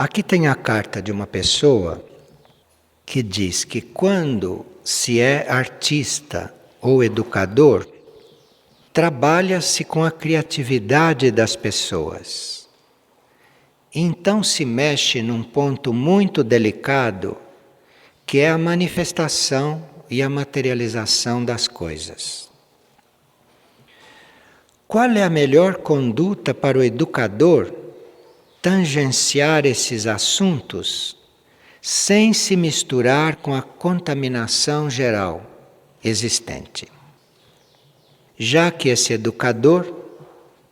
Aqui tem a carta de uma pessoa que diz que quando se é artista ou educador, trabalha-se com a criatividade das pessoas. Então se mexe num ponto muito delicado, que é a manifestação e a materialização das coisas. Qual é a melhor conduta para o educador tangenciar esses assuntos sem se misturar com a contaminação geral existente? Já que esse educador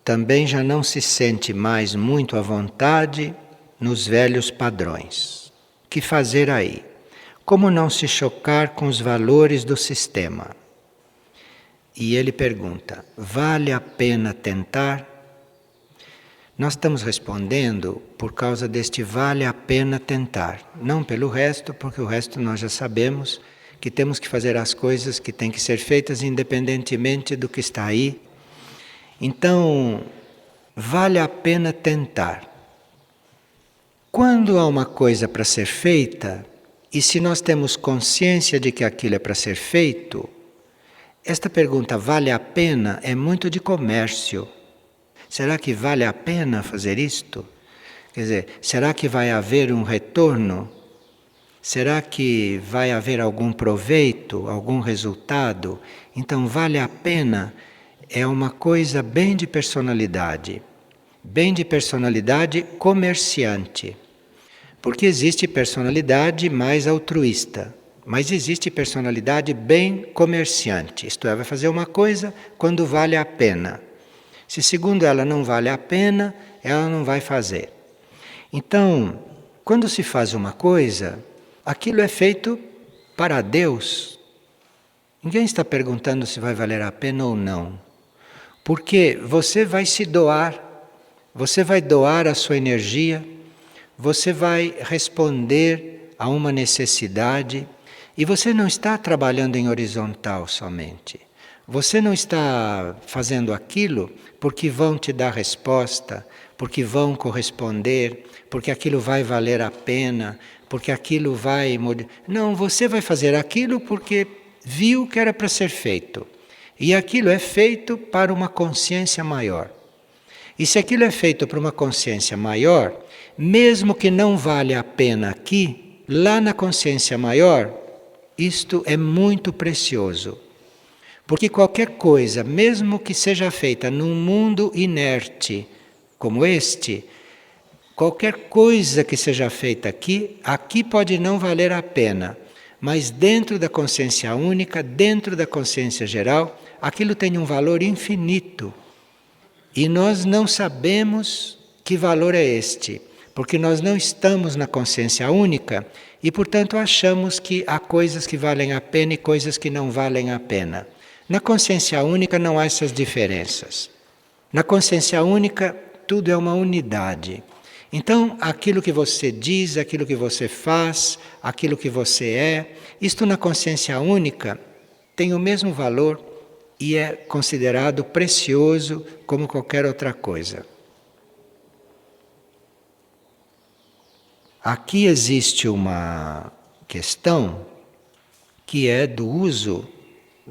também já não se sente mais muito à vontade nos velhos padrões. Que fazer aí? Como não se chocar com os valores do sistema? E ele pergunta: vale a pena tentar? Nós estamos respondendo por causa deste vale a pena tentar. Não pelo resto, porque o resto nós já sabemos que temos que fazer as coisas que têm que ser feitas independentemente do que está aí. Então, vale a pena tentar. Quando há uma coisa para ser feita, e se nós temos consciência de que aquilo é para ser feito, esta pergunta vale a pena é muito de comércio. Será que vale a pena fazer isto? Quer dizer, será que vai haver um retorno? Será que vai haver algum proveito, algum resultado? Então vale a pena é uma coisa bem de personalidade comerciante. Porque existe personalidade mais altruísta, mas existe personalidade bem comerciante. Isto é, vai fazer uma coisa quando vale a pena. Se segundo ela não vale a pena, ela não vai fazer. Então, quando se faz uma coisa, aquilo é feito para Deus. Ninguém está perguntando se vai valer a pena ou não. Porque você vai se doar, você vai doar a sua energia, você vai responder a uma necessidade e você não está trabalhando em horizontal somente. Você não está fazendo aquilo porque vão te dar resposta, porque vão corresponder, porque aquilo vai valer a pena, porque aquilo vai... Não, você vai fazer aquilo porque viu que era para ser feito. E aquilo é feito para uma consciência maior. E se aquilo é feito para uma consciência maior, mesmo que não vale a pena aqui, lá na consciência maior, isto é muito precioso. Porque qualquer coisa, mesmo que seja feita num mundo inerte como este, qualquer coisa que seja feita aqui pode não valer a pena. Mas dentro da consciência única, dentro da consciência geral, aquilo tem um valor infinito. E nós não sabemos que valor é este, porque nós não estamos na consciência única e, portanto, achamos que há coisas que valem a pena e coisas que não valem a pena. Na consciência única não há essas diferenças. Na consciência única, tudo é uma unidade. Então, aquilo que você diz, aquilo que você faz, aquilo que você é, isto na consciência única tem o mesmo valor e é considerado precioso como qualquer outra coisa. Aqui existe uma questão que é do uso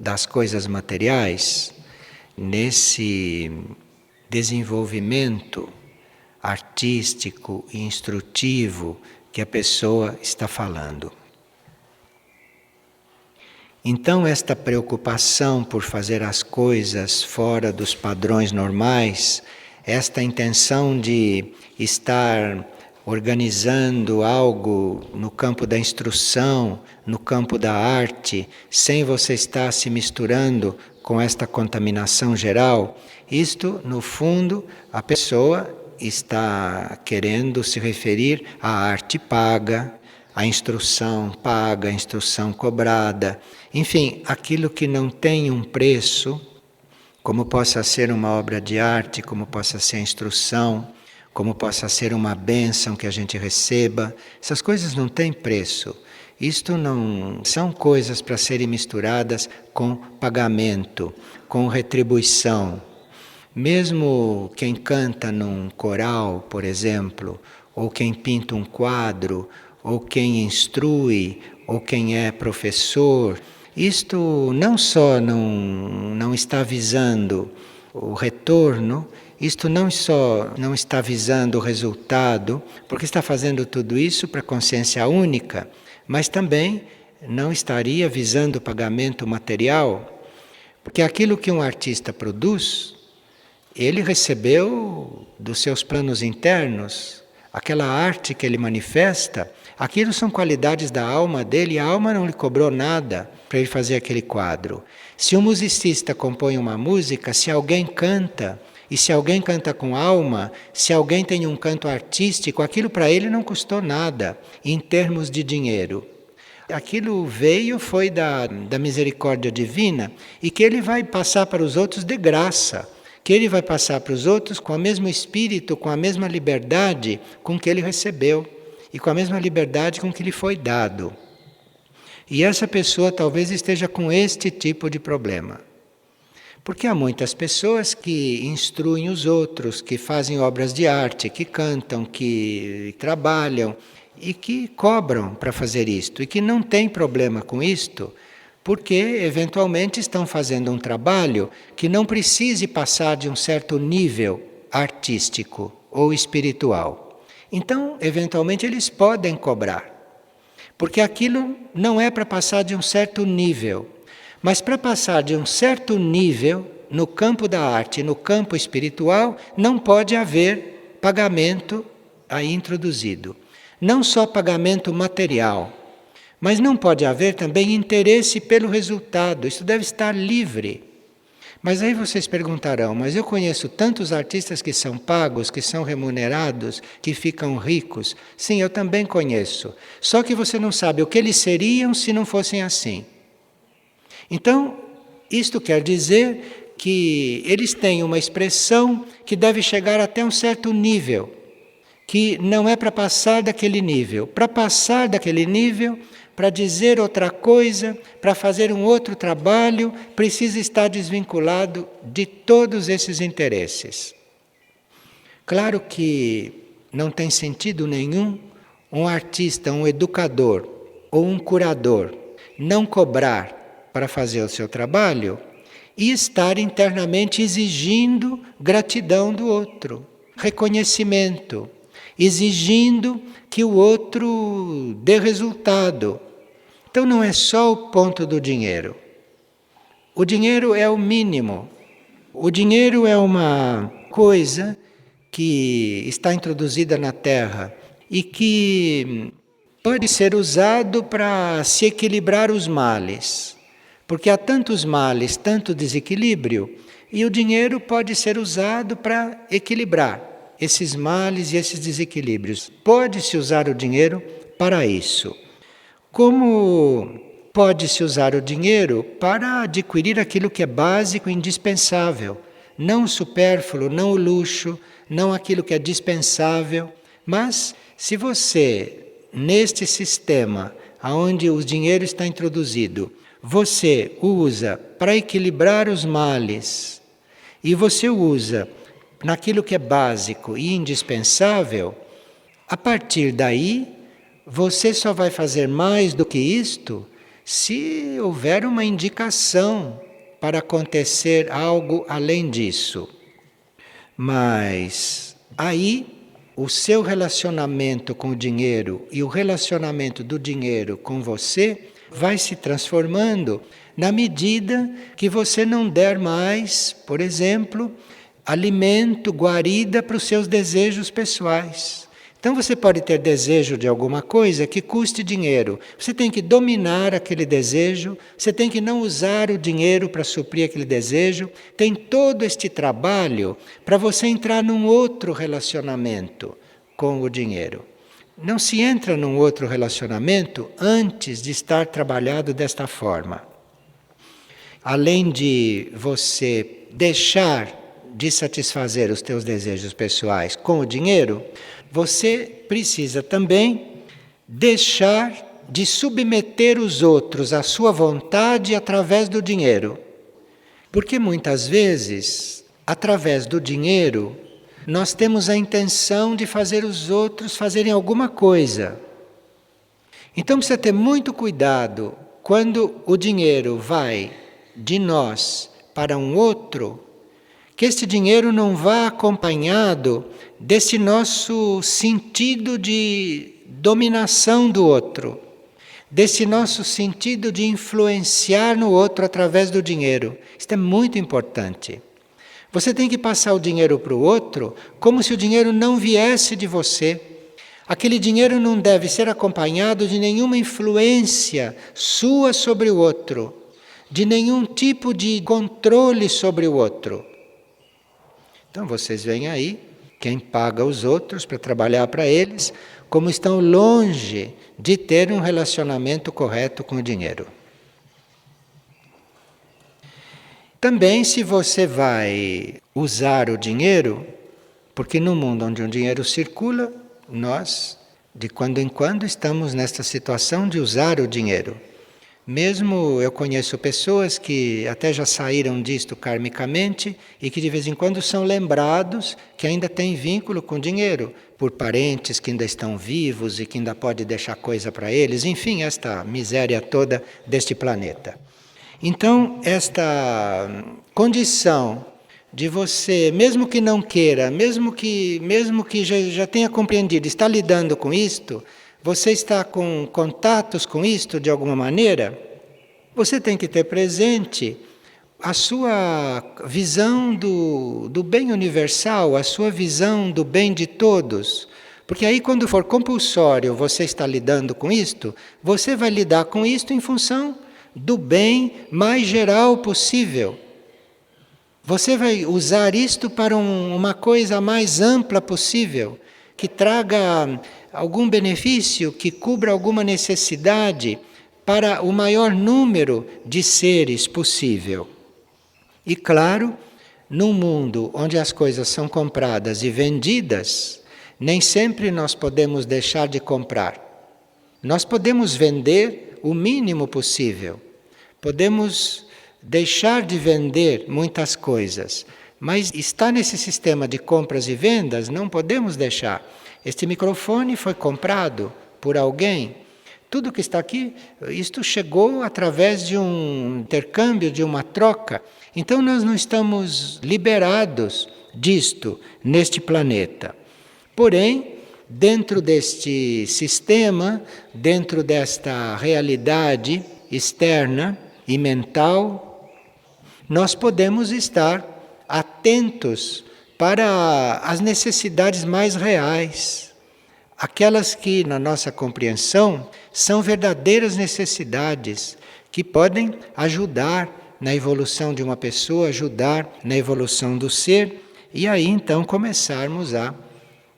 das coisas materiais nesse desenvolvimento artístico e instrutivo que a pessoa está falando. Então, esta preocupação por fazer as coisas fora dos padrões normais, esta intenção de estar organizando algo no campo da instrução, no campo da arte, sem você estar se misturando com esta contaminação geral, isto, no fundo, a pessoa está querendo se referir à arte paga, à instrução paga, à instrução cobrada, enfim, aquilo que não tem um preço, como possa ser uma obra de arte, como possa ser a instrução, como possa ser uma bênção que a gente receba, essas coisas não têm preço. Isto não são coisas para serem misturadas com pagamento, com retribuição. Mesmo quem canta num coral, por exemplo, ou quem pinta um quadro, ou quem instrui, ou quem é professor. Isto não só não está visando o retorno, isto não só não está visando o resultado, porque está fazendo tudo isso para a consciência única, mas também não estaria visando o pagamento material, porque aquilo que um artista produz, ele recebeu dos seus planos internos, aquela arte que ele manifesta, aquilo são qualidades da alma dele, e a alma não lhe cobrou nada para ele fazer aquele quadro. Se um musicista compõe uma música, se alguém canta, e se alguém canta com alma, se alguém tem um canto artístico, aquilo para ele não custou nada em termos de dinheiro. Aquilo veio, foi da misericórdia divina, e que ele vai passar para os outros de graça, que ele vai passar para os outros com o mesmo espírito, com a mesma liberdade com que ele recebeu, e com a mesma liberdade com que lhe foi dado. E essa pessoa talvez esteja com este tipo de problema. Porque há muitas pessoas que instruem os outros, que fazem obras de arte, que cantam, que trabalham e que cobram para fazer isto, e que não têm problema com isto, porque eventualmente estão fazendo um trabalho que não precise passar de um certo nível artístico ou espiritual. Então, eventualmente, eles podem cobrar, porque aquilo não é para passar de um certo nível. Mas para passar de um certo nível, no campo da arte, no campo espiritual, não pode haver pagamento aí introduzido. Não só pagamento material, mas não pode haver também interesse pelo resultado. Isso deve estar livre. Mas aí vocês perguntarão, mas eu conheço tantos artistas que são pagos, que são remunerados, que ficam ricos. Sim, eu também conheço. Só que você não sabe o que eles seriam se não fossem assim. Então, isto quer dizer que eles têm uma expressão que deve chegar até um certo nível, que não é para passar daquele nível. Para passar daquele nível, para dizer outra coisa, para fazer um outro trabalho, precisa estar desvinculado de todos esses interesses. Claro que não tem sentido nenhum um artista, um educador ou um curador não cobrar para fazer o seu trabalho e estar internamente exigindo gratidão do outro, reconhecimento, exigindo que o outro dê resultado. Então não é só o ponto do dinheiro. O dinheiro é o mínimo. O dinheiro é uma coisa que está introduzida na Terra e que pode ser usado para se equilibrar os males. Porque há tantos males, tanto desequilíbrio, e o dinheiro pode ser usado para equilibrar esses males e esses desequilíbrios. Pode-se usar o dinheiro para isso. Como pode-se usar o dinheiro para adquirir aquilo que é básico e indispensável, não o supérfluo, não o luxo, não aquilo que é dispensável, mas se você, neste sistema onde o dinheiro está introduzido, você o usa para equilibrar os males e você o usa naquilo que é básico e indispensável, a partir daí você só vai fazer mais do que isto se houver uma indicação para acontecer algo além disso. Mas aí o seu relacionamento com o dinheiro e o relacionamento do dinheiro com você vai se transformando na medida que você não der mais, por exemplo, alimento, guarida para os seus desejos pessoais. Então você pode ter desejo de alguma coisa que custe dinheiro. Você tem que dominar aquele desejo, você tem que não usar o dinheiro para suprir aquele desejo. Tem todo este trabalho para você entrar num outro relacionamento com o dinheiro. Não se entra num outro relacionamento antes de estar trabalhado desta forma. Além de você deixar de satisfazer os teus desejos pessoais com o dinheiro, você precisa também deixar de submeter os outros à sua vontade através do dinheiro. Porque muitas vezes, através do dinheiro, nós temos a intenção de fazer os outros fazerem alguma coisa. Então precisa ter muito cuidado quando o dinheiro vai de nós para um outro, que este dinheiro não vá acompanhado desse nosso sentido de dominação do outro, desse nosso sentido de influenciar no outro através do dinheiro. Isto é muito importante. Você tem que passar o dinheiro para o outro como se o dinheiro não viesse de você. Aquele dinheiro não deve ser acompanhado de nenhuma influência sua sobre o outro, de nenhum tipo de controle sobre o outro. Então vocês veem aí, quem paga os outros para trabalhar para eles, como estão longe de ter um relacionamento correto com o dinheiro. Também se você vai usar o dinheiro, porque no mundo onde o dinheiro circula, nós, de quando em quando, estamos nesta situação de usar o dinheiro. Mesmo eu conheço pessoas que até já saíram disto karmicamente e que de vez em quando são lembrados que ainda têm vínculo com o dinheiro, por parentes que ainda estão vivos e que ainda pode deixar coisa para eles, enfim, esta miséria toda deste planeta. Então, esta condição de você, mesmo que não queira, mesmo que já tenha compreendido, está lidando com isto, você está com contatos com isto de alguma maneira, você tem que ter presente a sua visão do bem universal, a sua visão do bem de todos. Porque aí quando for compulsório você está lidando com isto, você vai lidar com isto em função do bem mais geral possível. Você vai usar isto para uma coisa mais ampla possível, que traga algum benefício, que cubra alguma necessidade para o maior número de seres possível. E claro, num mundo onde as coisas são compradas e vendidas, nem sempre nós podemos deixar de comprar. Nós podemos vender o mínimo possível. Podemos deixar de vender muitas coisas, mas está nesse sistema de compras e vendas, não podemos deixar. Este microfone foi comprado por alguém. Tudo que está aqui, isto chegou através de um intercâmbio, de uma troca. Então nós não estamos liberados disto neste planeta. Porém, dentro deste sistema, dentro desta realidade externa e mental, nós podemos estar atentos para as necessidades mais reais, aquelas que, na nossa compreensão, são verdadeiras necessidades que podem ajudar na evolução de uma pessoa, ajudar na evolução do ser, e aí então começarmos a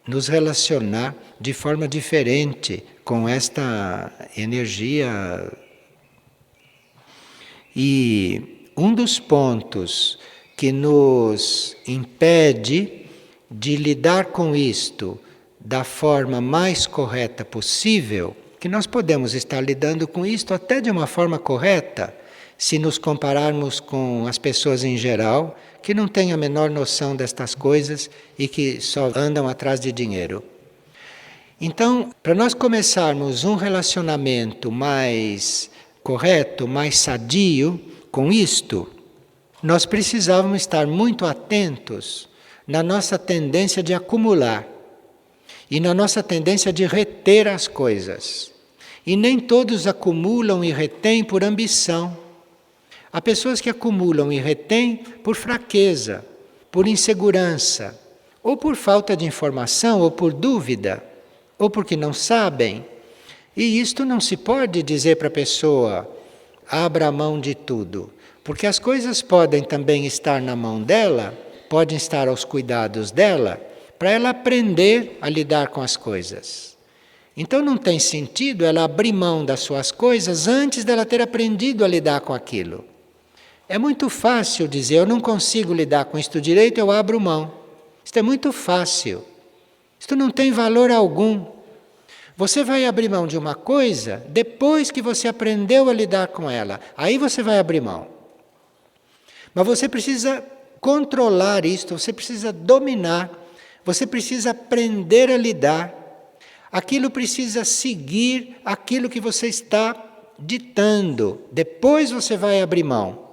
nos relacionar de forma diferente com esta energia. E um dos pontos que nos impede de lidar com isto da forma mais correta possível, que nós podemos estar lidando com isto até de uma forma correta, se nos compararmos com as pessoas em geral, que não têm a menor noção destas coisas e que só andam atrás de dinheiro. Então, para nós começarmos um relacionamento mais correto, mais sadio com isto, nós precisávamos estar muito atentos na nossa tendência de acumular e na nossa tendência de reter as coisas. E nem todos acumulam e retêm por ambição. Há pessoas que acumulam e retêm por fraqueza, por insegurança, ou por falta de informação, ou por dúvida, ou porque não sabem. E isto não se pode dizer para a pessoa, abra a mão de tudo. Porque as coisas podem também estar na mão dela, podem estar aos cuidados dela, para ela aprender a lidar com as coisas. Então não tem sentido ela abrir mão das suas coisas antes dela ter aprendido a lidar com aquilo. É muito fácil dizer, eu não consigo lidar com isto direito, eu abro mão. Isto é muito fácil. Isto não tem valor algum. Você vai abrir mão de uma coisa depois que você aprendeu a lidar com ela. Aí você vai abrir mão. Mas você precisa controlar isto, você precisa dominar. Você precisa aprender a lidar. Aquilo precisa seguir aquilo que você está ditando. Depois você vai abrir mão.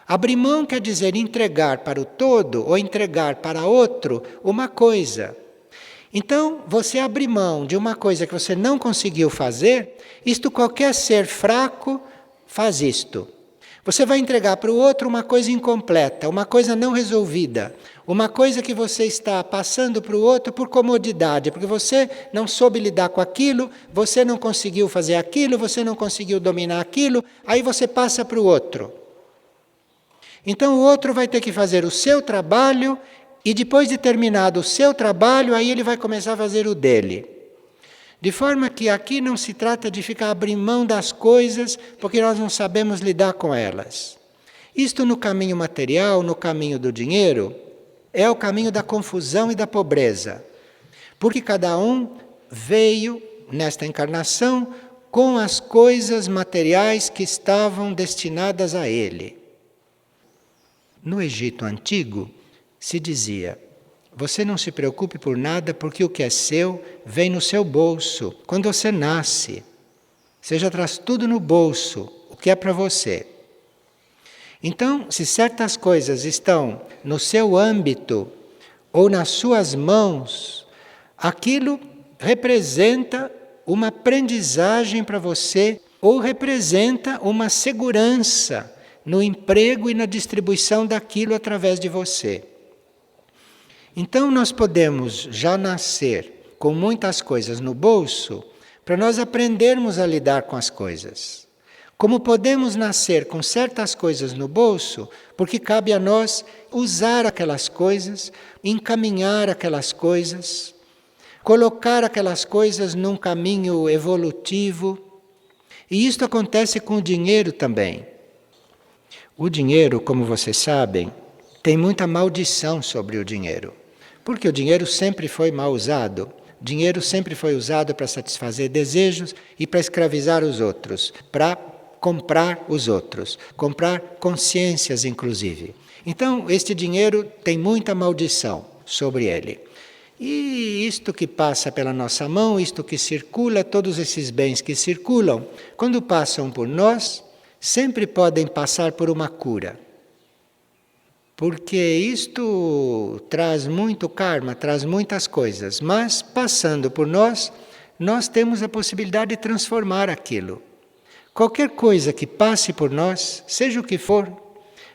Abrir mão quer dizer entregar para o todo ou entregar para outro uma coisa. Então, você abrir mão de uma coisa que você não conseguiu fazer, isto qualquer ser fraco faz isto. Você vai entregar para o outro uma coisa incompleta, uma coisa não resolvida, uma coisa que você está passando para o outro por comodidade, porque você não soube lidar com aquilo, você não conseguiu fazer aquilo, você não conseguiu dominar aquilo, aí você passa para o outro. Então o outro vai ter que fazer o seu trabalho e depois de terminado o seu trabalho, aí ele vai começar a fazer o dele. De forma que aqui não se trata de ficar abrindo mão das coisas porque nós não sabemos lidar com elas. Isto no caminho material, no caminho do dinheiro, é o caminho da confusão e da pobreza. Porque cada um veio nesta encarnação com as coisas materiais que estavam destinadas a ele. No Egito Antigo se dizia: você não se preocupe por nada, porque o que é seu vem no seu bolso. Quando você nasce, você já traz tudo no bolso, o que é para você. Então, se certas coisas estão no seu âmbito ou nas suas mãos, aquilo representa uma aprendizagem para você ou representa uma segurança no emprego e na distribuição daquilo através de você. Então nós podemos já nascer com muitas coisas no bolso para nós aprendermos a lidar com as coisas. Como podemos nascer com certas coisas no bolso, porque cabe a nós usar aquelas coisas, encaminhar aquelas coisas, colocar aquelas coisas num caminho evolutivo. E isto acontece com o dinheiro também. O dinheiro, como vocês sabem, tem muita maldição sobre o dinheiro. Porque o dinheiro sempre foi mal usado. O dinheiro sempre foi usado para satisfazer desejos e para escravizar os outros, para comprar os outros, comprar consciências, inclusive. Então, este dinheiro tem muita maldição sobre ele. E isto que passa pela nossa mão, isto que circula, todos esses bens que circulam, quando passam por nós, sempre podem passar por uma cura. Porque isto traz muito karma, traz muitas coisas, mas passando por nós, nós temos a possibilidade de transformar aquilo. Qualquer coisa que passe por nós, seja o que for,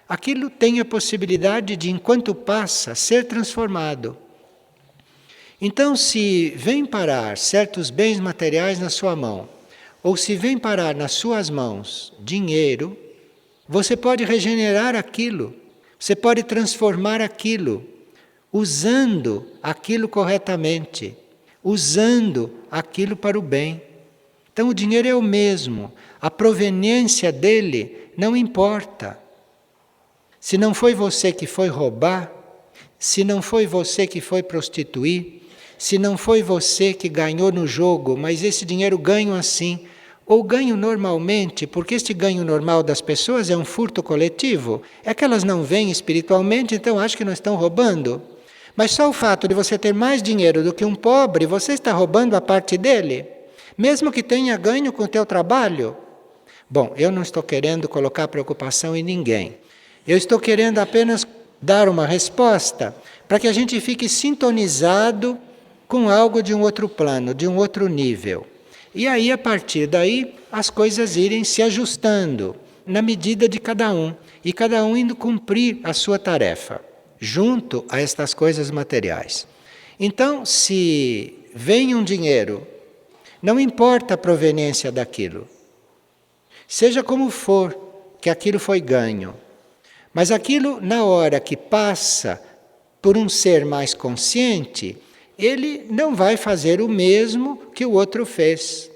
aquilo tem a possibilidade de, enquanto passa, ser transformado. Então, se vem parar certos bens materiais na sua mão, ou se vem parar nas suas mãos dinheiro, você pode regenerar aquilo. Você pode transformar aquilo, usando aquilo corretamente, usando aquilo para o bem. Então o dinheiro é o mesmo, a proveniência dele não importa. Se não foi você que foi roubar, se não foi você que foi prostituir, se não foi você que ganhou no jogo, mas esse dinheiro ganho assim, ou ganho normalmente, porque este ganho normal das pessoas é um furto coletivo, é que elas não veem espiritualmente, então acham que não estão roubando. Mas só o fato de você ter mais dinheiro do que um pobre, você está roubando a parte dele, mesmo que tenha ganho com o teu trabalho. Bom, eu não estou querendo colocar preocupação em ninguém. Eu estou querendo apenas dar uma resposta para que a gente fique sintonizado com algo de um outro plano, de um outro nível. E aí, a partir daí, as coisas irem se ajustando na medida de cada um, e cada um indo cumprir a sua tarefa, junto a estas coisas materiais. Então, se vem um dinheiro, não importa a proveniência daquilo, seja como for que aquilo foi ganho, mas aquilo, na hora que passa por um ser mais consciente, ele não vai fazer o mesmo que o outro fez.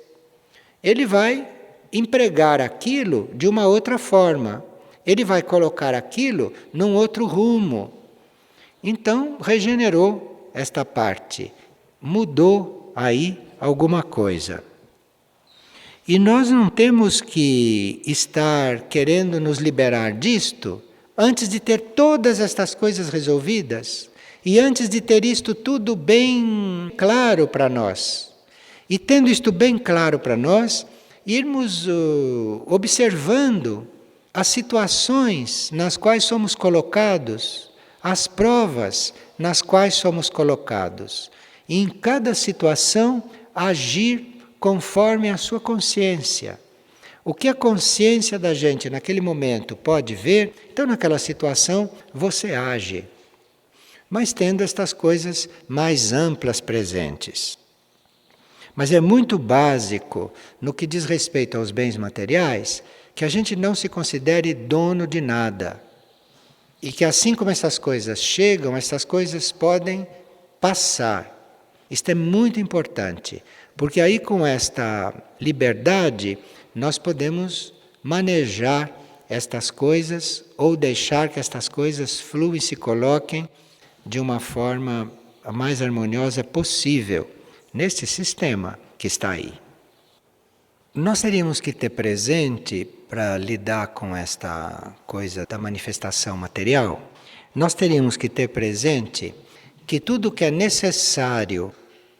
Ele vai empregar aquilo de uma outra forma. Ele vai colocar aquilo num outro rumo. Então, regenerou esta parte. Mudou aí alguma coisa. E nós não temos que estar querendo nos liberar disto antes de ter todas estas coisas resolvidas. E antes de ter isto tudo bem claro para nós, e tendo isto bem claro para nós, irmos observando as situações nas quais somos colocados, as provas nas quais somos colocados, e em cada situação agir conforme a sua consciência. O que a consciência da gente naquele momento pode ver, então naquela situação você age, mas tendo estas coisas mais amplas presentes. Mas é muito básico, no que diz respeito aos bens materiais, que a gente não se considere dono de nada. E que assim como essas coisas chegam, essas coisas podem passar. Isto é muito importante, porque aí com esta liberdade nós podemos manejar estas coisas ou deixar que estas coisas fluam e se coloquem de uma forma a mais harmoniosa possível neste sistema que está aí. Nós teríamos que ter presente, para lidar com esta coisa da manifestação material, nós teríamos que ter presente que tudo que é necessário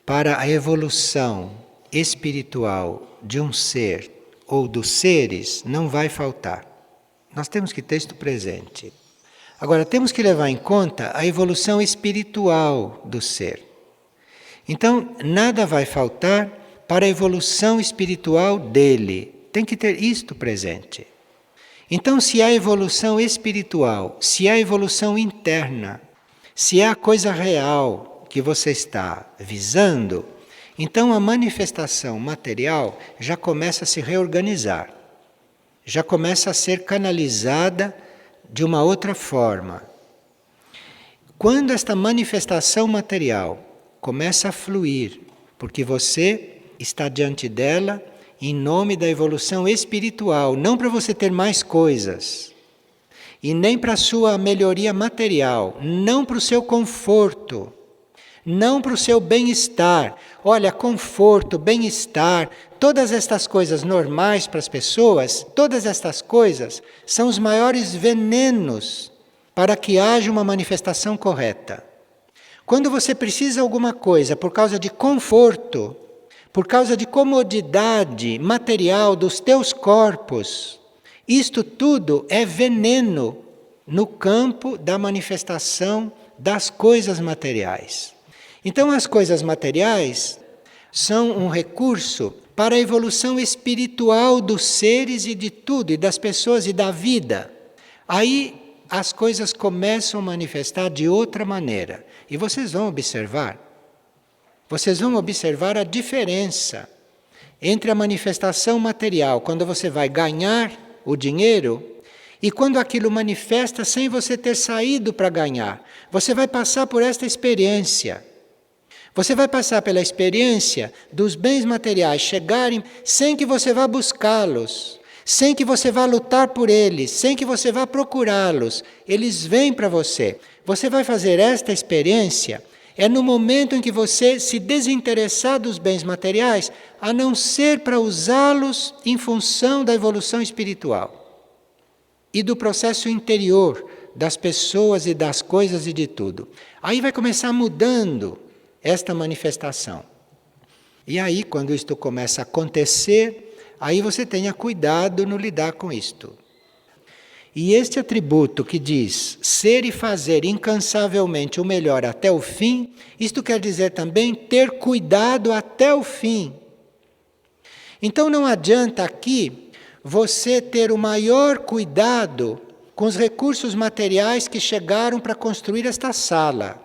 para a evolução espiritual de um ser ou dos seres não vai faltar. Nós temos que ter isto presente. Agora, temos que levar em conta a evolução espiritual do ser. Então, nada vai faltar para a evolução espiritual dele. Tem que ter isto presente. Então, se há evolução espiritual, se há evolução interna, se há a coisa real que você está visando, então a manifestação material já começa a se reorganizar, já começa a ser canalizada de uma outra forma. Quando esta manifestação material começa a fluir, porque você está diante dela em nome da evolução espiritual, não para você ter mais coisas, e nem para a sua melhoria material, não para o seu conforto, não para o seu bem-estar. Olha, conforto, bem-estar, todas estas coisas normais para as pessoas, todas estas coisas são os maiores venenos para que haja uma manifestação correta. Quando você precisa de alguma coisa por causa de conforto, por causa de comodidade material dos teus corpos, isto tudo é veneno no campo da manifestação das coisas materiais. Então, as coisas materiais são um recurso para a evolução espiritual dos seres e de tudo, e das pessoas e da vida. Aí as coisas começam a manifestar de outra maneira. E vocês vão observar a diferença entre a manifestação material, quando você vai ganhar o dinheiro, e quando aquilo manifesta sem você ter saído para ganhar. Você vai passar por esta experiência. Você vai passar pela experiência dos bens materiais chegarem sem que você vá buscá-los, sem que você vá lutar por eles, sem que você vá procurá-los. Eles vêm para você. Você vai fazer esta experiência, é no momento em que você se desinteressar dos bens materiais, a não ser para usá-los em função da evolução espiritual e do processo interior das pessoas e das coisas e de tudo. Aí vai começar mudando esta manifestação. E aí, quando isto começa a acontecer, aí você tenha cuidado no lidar com isto. E este atributo que diz ser e fazer incansavelmente o melhor até o fim, isto quer dizer também ter cuidado até o fim. Então não adianta aqui você ter o maior cuidado com os recursos materiais que chegaram para construir esta sala.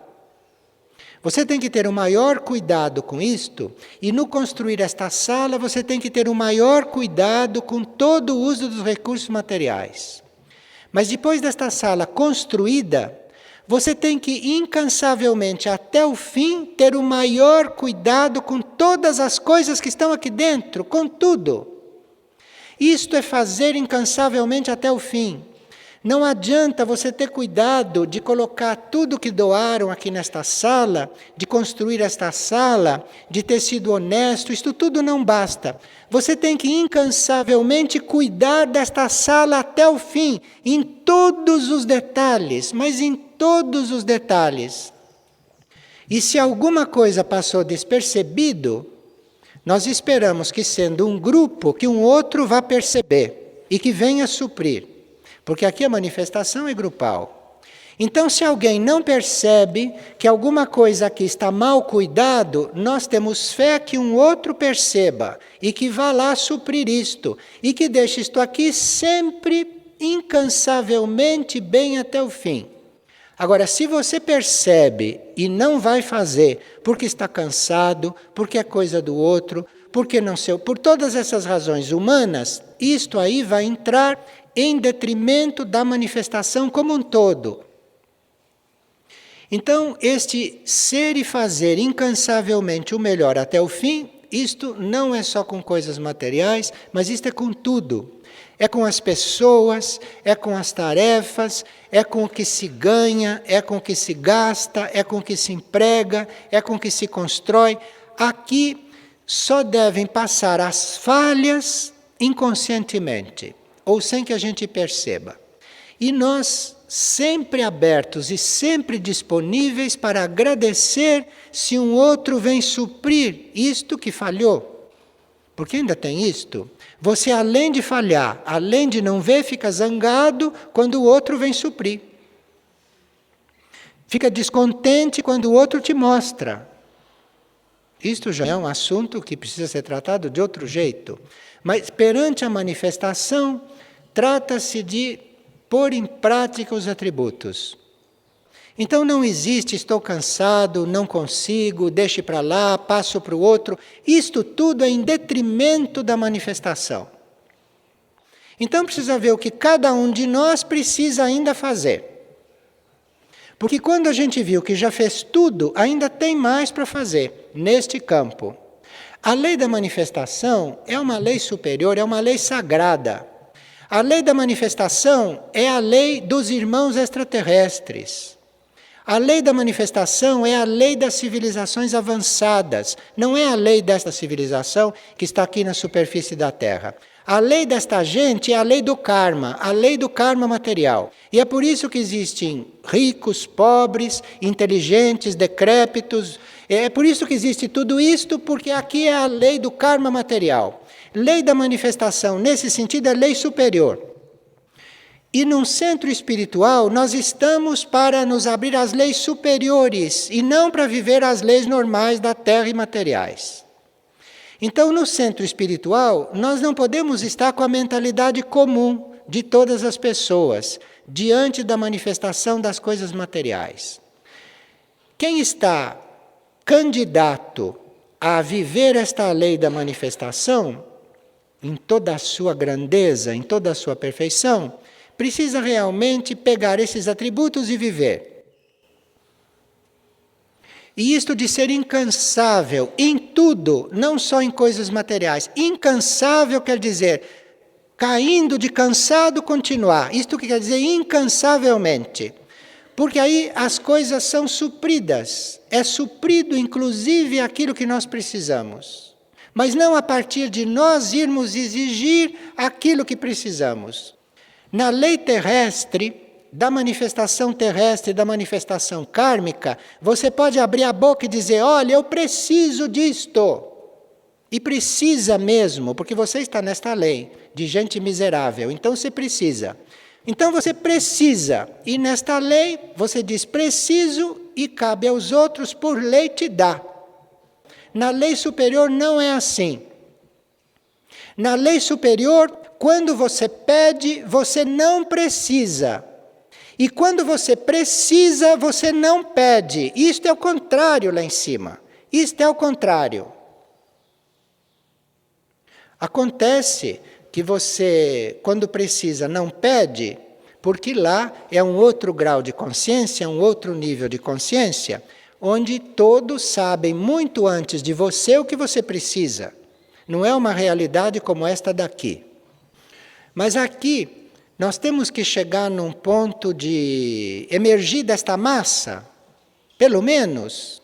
Você tem que ter o maior cuidado com isto, e no construir esta sala você tem que ter o maior cuidado com todo o uso dos recursos materiais. Mas depois desta sala construída, você tem que incansavelmente até o fim ter o maior cuidado com todas as coisas que estão aqui dentro, com tudo. Isto é fazer incansavelmente até o fim. Não adianta você ter cuidado de colocar tudo que doaram aqui nesta sala, de construir esta sala, de ter sido honesto, isto tudo não basta. Você tem que incansavelmente cuidar desta sala até o fim, em todos os detalhes, mas em todos os detalhes. E se alguma coisa passou despercebido, nós esperamos que, sendo um grupo, que um outro vá perceber e que venha suprir. Porque aqui a manifestação é grupal. Então, se alguém não percebe que alguma coisa aqui está mal cuidado, nós temos fé que um outro perceba e que vá lá suprir isto. E que deixe isto aqui sempre, incansavelmente, bem até o fim. Agora, se você percebe e não vai fazer porque está cansado, porque é coisa do outro, porque não sei, por todas essas razões humanas, isto aí vai entrar em detrimento da manifestação como um todo. Então, este ser e fazer incansavelmente o melhor até o fim, isto não é só com coisas materiais, mas isto é com tudo. É com as pessoas, é com as tarefas, é com o que se ganha, é com o que se gasta, é com o que se emprega, é com o que se constrói. Aqui só devem passar as falhas inconscientemente, ou sem que a gente perceba. E nós sempre abertos e sempre disponíveis para agradecer se um outro vem suprir isto que falhou. Porque ainda tem isto. Você, além de falhar, além de não ver, fica zangado quando o outro vem suprir. Fica descontente quando o outro te mostra. Isto já é um assunto que precisa ser tratado de outro jeito. Mas perante a manifestação, trata-se de pôr em prática os atributos. Então não existe, estou cansado, não consigo, deixe para lá, passo para o outro. Isto tudo é em detrimento da manifestação. Então precisa ver o que cada um de nós precisa ainda fazer. Porque quando a gente viu que já fez tudo, ainda tem mais para fazer neste campo. A lei da manifestação é uma lei superior, é uma lei sagrada. A lei da manifestação é a lei dos irmãos extraterrestres. A lei da manifestação é a lei das civilizações avançadas, não é a lei desta civilização que está aqui na superfície da Terra. A lei desta gente é a lei do karma material. E é por isso que existem ricos, pobres, inteligentes, decrépitos. É por isso que existe tudo isto, porque aqui é a lei do karma material. Lei da manifestação, nesse sentido, é lei superior. E num centro espiritual, nós estamos para nos abrir às leis superiores e não para viver as leis normais da terra e materiais. Então, no centro espiritual, nós não podemos estar com a mentalidade comum de todas as pessoas diante da manifestação das coisas materiais. Quem está candidato a viver esta lei da manifestação, em toda a sua grandeza, em toda a sua perfeição, precisa realmente pegar esses atributos e viver. E isto de ser incansável em tudo, não só em coisas materiais. Incansável quer dizer, caindo de cansado, continuar. Isto que quer dizer incansavelmente. Porque aí as coisas são supridas. É suprido, inclusive, aquilo que nós precisamos. Mas não a partir de nós irmos exigir aquilo que precisamos. Na lei terrestre, da manifestação terrestre, da manifestação kármica, você pode abrir a boca e dizer, olha, eu preciso disto. E precisa mesmo, porque você está nesta lei de gente miserável, então você precisa. Então você precisa, e nesta lei você diz preciso e cabe aos outros por lei te dá. Na lei superior não é assim. Na lei superior, quando você pede, você não precisa. E quando você precisa, você não pede. Isto é o contrário lá em cima. Isto é o contrário. Acontece que você, quando precisa, não pede, porque lá é um outro grau de consciência, um outro nível de consciência, onde todos sabem muito antes de você o que você precisa. Não é uma realidade como esta daqui. Mas aqui, nós temos que chegar num ponto de emergir desta massa, pelo menos.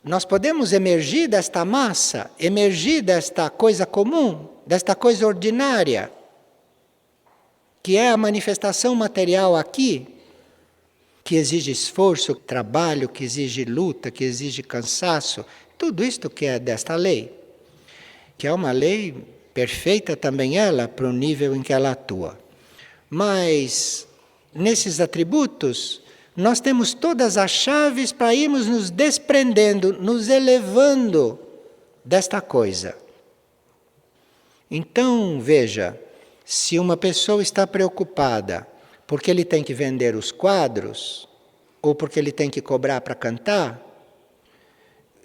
Nós podemos emergir desta massa, emergir desta coisa comum, desta coisa ordinária, que é a manifestação material aqui. que exige esforço, trabalho, que exige luta, que exige cansaço, tudo isto que é desta lei, que é uma lei perfeita também ela, para o nível em que ela atua. Mas, nesses atributos, nós temos todas as chaves para irmos nos desprendendo, nos elevando desta coisa. Então, veja, se uma pessoa está preocupada porque ele tem que vender os quadros, ou porque ele tem que cobrar para cantar,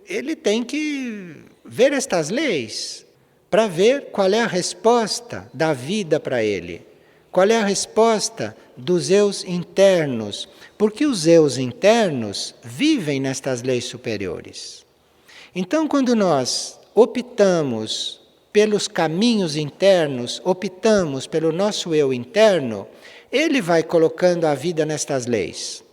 ele tem que ver estas leis, para ver qual é a resposta da vida para ele. Qual é a resposta dos eus internos? Porque os eus internos vivem nestas leis superiores. Então, quando nós optamos pelos caminhos internos, optamos pelo nosso eu interno, ele vai colocando a vida nestas leis.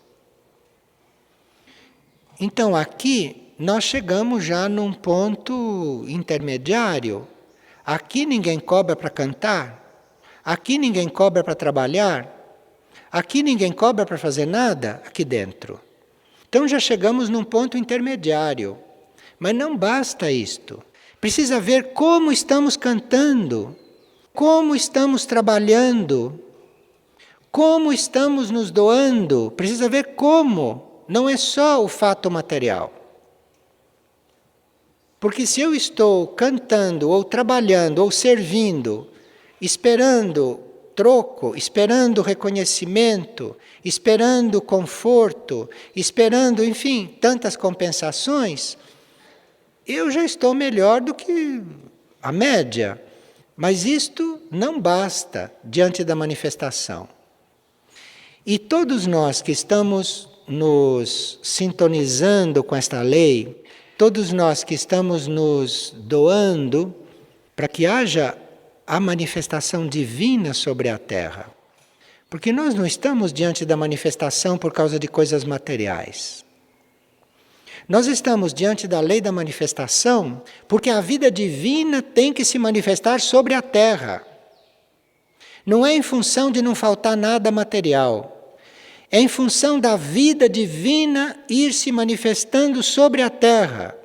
Então, aqui nós chegamos já num ponto intermediário. Aqui ninguém cobra para cantar. Aqui ninguém cobra para trabalhar. Aqui ninguém cobra para fazer nada aqui dentro. Então já chegamos num ponto intermediário. Mas não basta isto. Precisa ver como estamos cantando, como estamos trabalhando, como estamos nos doando. Precisa ver como. Não é só o fato material. Porque se eu estou cantando, ou trabalhando, ou servindo, esperando troco, esperando reconhecimento, esperando conforto, esperando, enfim, tantas compensações, eu já estou melhor do que a média. Mas isto não basta diante da manifestação. E todos nós que estamos nos sintonizando com esta lei, todos nós que estamos nos doando para que haja a manifestação divina sobre a Terra. Porque nós não estamos diante da manifestação por causa de coisas materiais. Nós estamos diante da lei da manifestação porque a vida divina tem que se manifestar sobre a Terra. Não é em função de não faltar nada material. É em função da vida divina ir se manifestando sobre a Terra.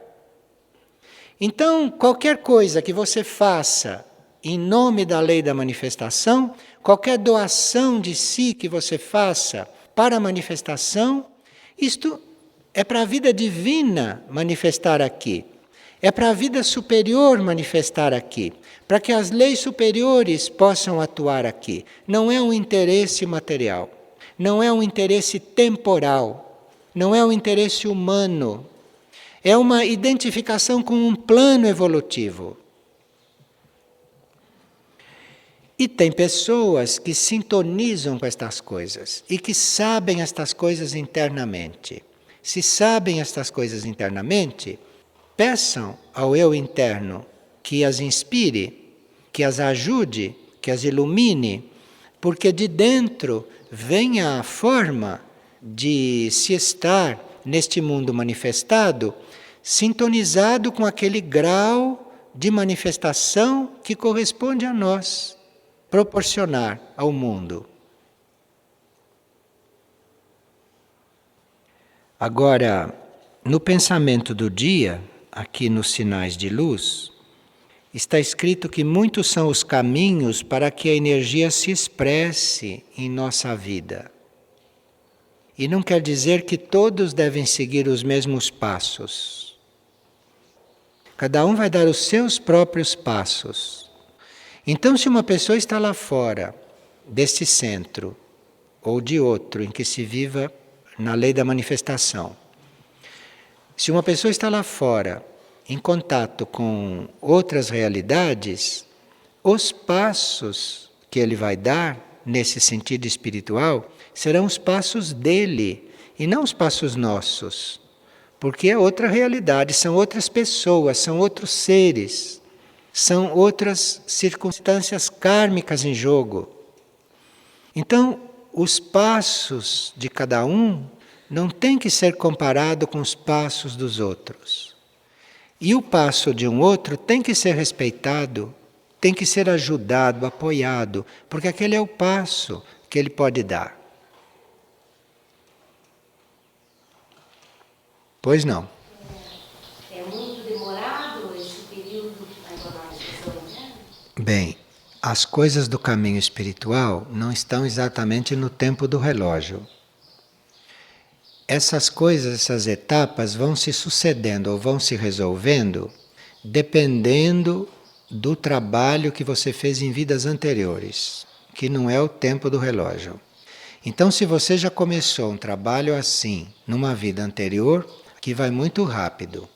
Então, qualquer coisa que você faça em nome da lei da manifestação, qualquer doação de si que você faça para a manifestação, isto é para a vida divina manifestar aqui. É para a vida superior manifestar aqui. Para que as leis superiores possam atuar aqui. Não é um interesse material. Não é um interesse temporal. Não é um interesse humano. É uma identificação com um plano evolutivo. E tem pessoas que sintonizam com estas coisas e que sabem estas coisas internamente. Se sabem estas coisas internamente, peçam ao eu interno que as inspire, que as ajude, que as ilumine, porque de dentro venha a forma de se estar neste mundo manifestado, sintonizado com aquele grau de manifestação que corresponde a nós, proporcionar ao mundo. Agora, no pensamento do dia, aqui nos sinais de luz, está escrito que muitos são os caminhos para que a energia se expresse em nossa vida. E não quer dizer que todos devem seguir os mesmos passos. Cada um vai dar os seus próprios passos. Então, se uma pessoa está lá fora deste centro, ou de outro, em que se viva na lei da manifestação, se uma pessoa está lá fora, em contato com outras realidades, os passos que ele vai dar, nesse sentido espiritual, serão os passos dele, e não os passos nossos. Porque é outra realidade, são outras pessoas, são outros seres. São outras circunstâncias kármicas em jogo. Então, os passos de cada um não tem que ser comparado com os passos dos outros. E o passo de um outro tem que ser respeitado, tem que ser ajudado, apoiado, porque aquele é o passo que ele pode dar. Pois não. É muito demorado esse período para nós pessoas, né? Bem, as coisas do caminho espiritual não estão exatamente no tempo do relógio. Essas coisas, essas etapas vão se sucedendo ou vão se resolvendo dependendo do trabalho que você fez em vidas anteriores, que não é o tempo do relógio. Então, se você já começou um trabalho assim numa vida anterior, que vai muito rápido.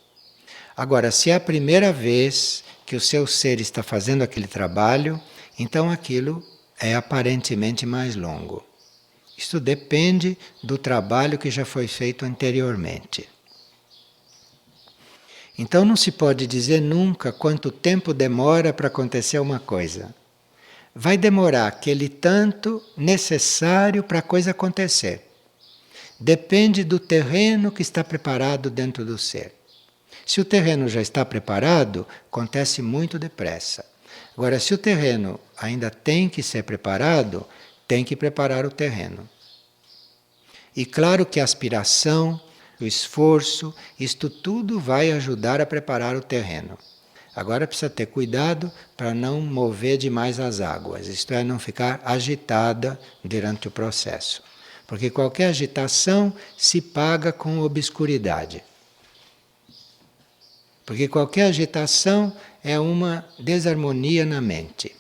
Agora, se é a primeira vez que o seu ser está fazendo aquele trabalho, então aquilo é aparentemente mais longo. Isso depende do trabalho que já foi feito anteriormente. Então não se pode dizer nunca quanto tempo demora para acontecer uma coisa. Vai demorar aquele tanto necessário para a coisa acontecer. Depende do terreno que está preparado dentro do ser. Se o terreno já está preparado, acontece muito depressa. Agora, se o terreno ainda tem que ser preparado, tem que preparar o terreno. E claro que a aspiração, o esforço, isto tudo vai ajudar a preparar o terreno. Agora precisa ter cuidado para não mover demais as águas, isto é, não ficar agitada durante o processo. Porque qualquer agitação se paga com obscuridade. Porque qualquer agitação é uma desarmonia na mente.